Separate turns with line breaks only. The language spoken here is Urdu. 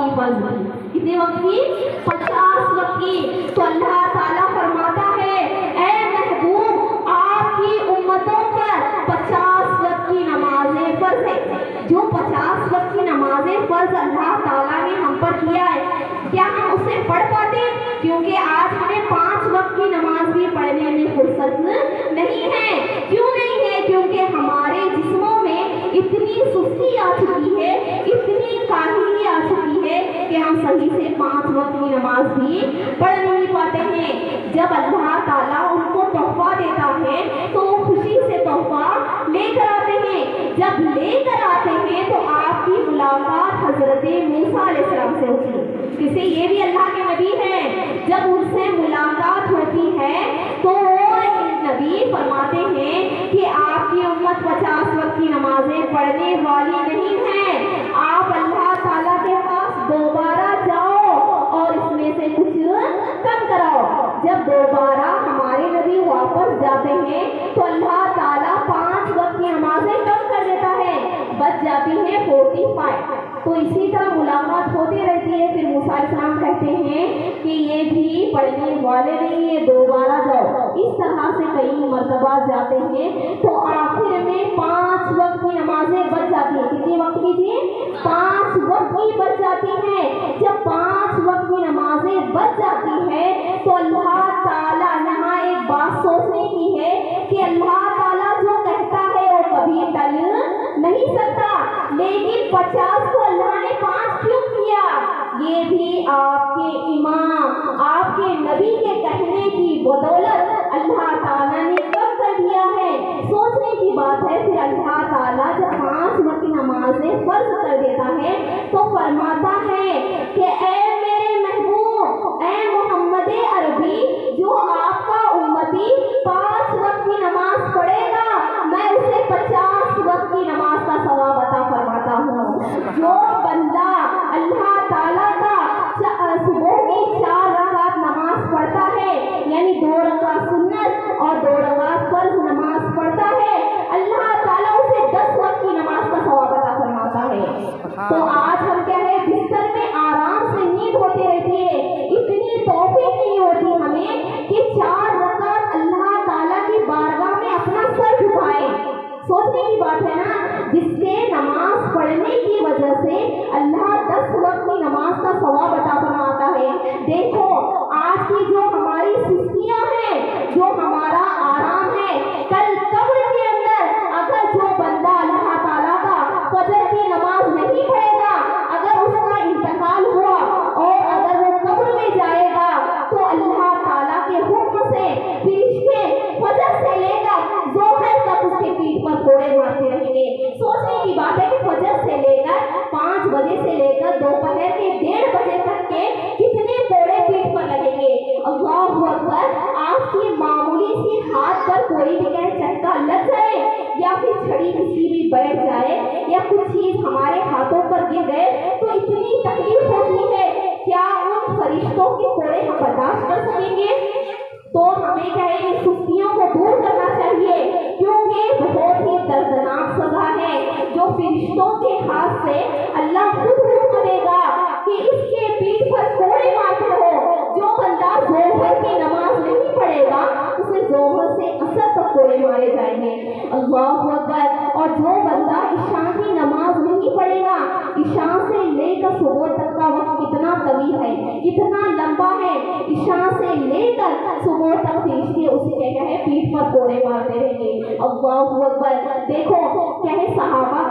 کی فرض کی. کتنے وقت کی؟ 50 وقت کی. تو اللہ تعالیٰ فرماتا ہے اے محبوب آپ کی امتوں پر 50 وقت کی نمازیں فرض ہے. جو 50 وقت کی نمازیں فرض اللہ تعالیٰ نے ہم پر کیا ہے، کیا ہم اسے پڑھ پاتے؟ کیونکہ آج ہمیں 5 وقت کی نماز بھی پڑھنے میں فرصت نہیں ہے. کیوں نہیں ہے؟ کیونکہ ہمارے جسموں میں اتنی سستی آ چکی ہے، اتنی کاہلی آ چکی ہے کہ ہم صحیح سے 5 وقت کی نماز بھی پڑھ نہیں پاتے ہیں. جب اللہ تعالیٰ ان کو تحفہ دیتا ہے تو وہ خوشی سے تحفہ لے کر آتے ہیں. جب لے کر آتے ہیں تو آپ کی ملاقات حضرت موسیٰ علیہ السلام سے ہوتی ہے. کسے؟ یہ بھی اللہ کے نبی ہیں. جب ان سے ملاقات ہوتی ہے تو وہ نبی فرماتے ہیں کہ آپ کی امت 50 وقت کی نمازیں پڑھنے والی نہیں ہے. آپ اللہ تعالیٰ کے پاس دوبارہ جاؤ اور اس میں سے کچھ کم کراؤ. جب دوبارہ ہمارے نبی واپس جاتے ہیں تو اللہ تعالیٰ 5 وقت کی نمازیں کم کر دیتا ہے، بچ جاتی ہیں 45. تو اسی طرح ملاقات ہوتی رہتی ہے. پھر موسیٰ علیہ السلام کہتے ہیں کہ یہ بھی پڑھنے والے نہیں ہے، دوبارہ جاؤ. اس طرح سے کئی مرتبہ جاتے ہیں تو آخر میں 5 وقت کی نمازیں بچ جاتی ہیں. کتنے وقت کی تھی؟ 5 وقت کی بچ جاتی ہیں. جب 5 وقت کی نمازیں بچ جاتی ہے تو اللہ تعالیٰ یہاں ایک بات سوچنے کی ہے کہ اللہ تعالیٰ جو کہتا ہے وہ کبھی ٹل نہیں سکتا. لیکن 50 کو اللہ نے 5 کیوں کیا؟ یہ بھی آپ کے امام، آپ کے نبی کے کہنے کی بدولت اللہ تعالیٰ نے کم کر دیا ہے. سوچنے کی بات ہے. پھر اللہ تعالیٰ جب 5 وقت کی نمازیں فرض کر دیتا ہے تو فرماتا ہے کہ اے میرے محبوب، اے محمد عربی، جو آپ کا امتی 5 وقت کی نماز پڑھے گا میں اسے 50 وقت کی نماز کا ثواب عطا فرماتا ہوں. جو بندہ اللہ تعالیٰ کا صبح کی 4 رکعت نماز پڑھتا ہے، یعنی 2 رکعت سنت اور 2 رکعت فرض نماز پڑھتا ہے، اللہ تعالیٰ اسے 10 وقت کی نماز کا ثواب عطا فرماتا ہے. تو آج ہم کیا ہے، بستر میں آرام سے نیند ہوتی رہتی ہے، اتنی توفیق نہیں ہوتی ہمیں کہ 4 رکعت اللہ تعالیٰ کی بارگاہ میں اپنا سر جھکائے. سوچنے کی بات ہے نا، جس سے نماز پڑھنے کی وجہ سے اللہ 10 وقت کی نماز کا ثواب عطا فرماتا ہے. دیکھو آج کی جو ہماری سستیاں ہیں، جو ہمارا آرام ہے، کل قبر کے اندر اگر جو بندہ اللہ تعالیٰ کا فجر کی نماز نہیں پڑھے گا، اگر اس کا انتقال ہوا اور اگر وہ قبر میں جائے گا تو اللہ تعالیٰ کے حکم سے فرشتے فجر سے لے کر ظہر تک اس کے پیٹھ پر کوڑے مارتے رہیں گے. سوچنے کی بات ہے کہ فجر سے لے کر 5 بجے سے لے کر دوپہر کے 1:30 بجے تک کے کتنے کوڑے پیٹھ پر لگیں گے. اللہ اکبر. آپ کی معمولی سی ہاتھ پر کوئی بھی کہیں چٹکا لگ جائے یا پھر چھڑی کسی بھی بیٹھ جائے یا کچھ چیز ہمارے ہاتھوں پر گر گئے تو اتنی تکلیف ہوتی ہے. کیا ان فرشتوں کے کوڑے ہم برداشت کر سکیں گے؟ تو ہمیں کیا ہے، ان سستیوں کو دور کرنا چاہیے، کیونکہ بہت ہی دردناک سزا ہے جو فرشتوں کے ہاتھ سے اللہ خود حکم دے گا کہ اس کے پیٹھ پر کوڑے مارتے ہو. جو بندہ ظہر کی نماز نہیں پڑھے گا اسے ظہر سے اثر تک کوڑے مارے جائیں گے. اللہ اکبر. اور جو بندہ عشاء کی نماز نہیں پڑھے گا، عشاء سے لے کر صبح تک کا وقت کتنا طویل ہے، کتنا لمبا ہے. عشاء سے لے کر صبح تک فرشتے اسے کیا ہے، پیٹھ پر کوڑے مارتے رہیں گے. اللہ اکبر. دیکھو کیا ہے، صحابہ